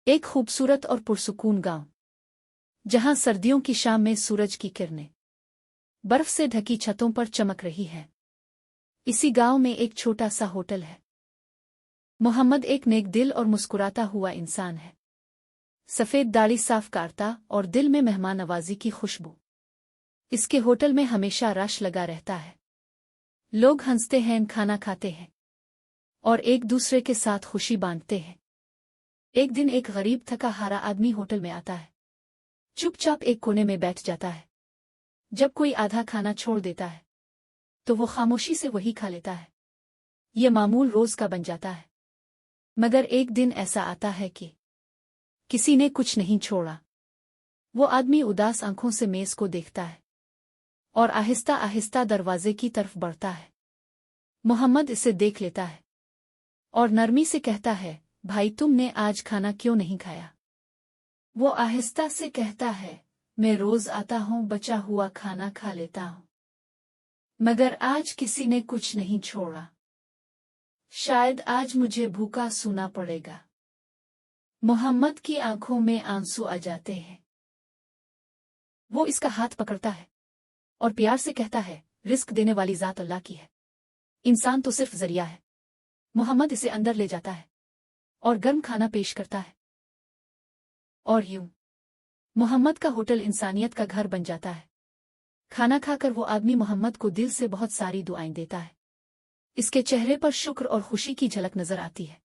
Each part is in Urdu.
ایک خوبصورت اور پرسکون گاؤں جہاں سردیوں کی شام میں سورج کی کرنیں برف سے ڈھکی چھتوں پر چمک رہی ہیں۔ اسی گاؤں میں ایک چھوٹا سا ہوٹل ہے۔ محمد ایک نیک دل اور مسکراتا ہوا انسان ہے۔ سفید داڑھی صاف کارتا اور دل میں مہمان نوازی کی خوشبو۔ اس کے ہوٹل میں ہمیشہ رش لگا رہتا ہے۔ لوگ ہنستے ہیں، کھانا کھاتے ہیں اور ایک دوسرے کے ساتھ خوشی بانٹتے ہیں۔ ایک دن ایک غریب تھکا ہارا آدمی ہوٹل میں آتا ہے۔ چپ چاپ ایک کونے میں بیٹھ جاتا ہے۔ جب کوئی آدھا کھانا چھوڑ دیتا ہے تو وہ خاموشی سے وہی کھا لیتا ہے۔ یہ معمول روز کا بن جاتا ہے، مگر ایک دن ایسا آتا ہے کہ کسی نے کچھ نہیں چھوڑا۔ وہ آدمی اداس آنکھوں سے میز کو دیکھتا ہے اور آہستہ آہستہ دروازے کی طرف بڑھتا ہے۔ محمد اسے دیکھ لیتا ہے اور نرمی سے کہتا ہے، بھائی تم نے آج کھانا کیوں نہیں کھایا؟ وہ آہستہ سے کہتا ہے، میں روز آتا ہوں، بچا ہوا کھانا کھا لیتا ہوں، مگر آج کسی نے کچھ نہیں چھوڑا۔ شاید آج مجھے بھوکا سونا پڑے گا۔ محمد کی آنکھوں میں آنسو آ جاتے ہیں۔ وہ اس کا ہاتھ پکڑتا ہے اور پیار سے کہتا ہے، رزق دینے والی ذات اللہ کی ہے، انسان تو صرف ذریعہ ہے۔ محمد اسے اندر لے جاتا ہے اور گرم کھانا پیش کرتا ہے، اور یوں محمد کا ہوٹل انسانیت کا گھر بن جاتا ہے۔ کھانا کھا کر وہ آدمی محمد کو دل سے بہت ساری دعائیں دیتا ہے۔ اس کے چہرے پر شکر اور خوشی کی جھلک نظر آتی ہے۔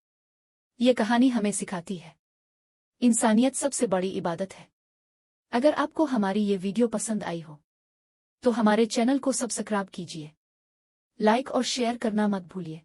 یہ کہانی ہمیں سکھاتی ہے، انسانیت سب سے بڑی عبادت ہے۔ اگر آپ کو ہماری یہ ویڈیو پسند آئی ہو تو ہمارے چینل کو سبسکرائب کیجیے، لائک اور شیئر کرنا مت بھولیے۔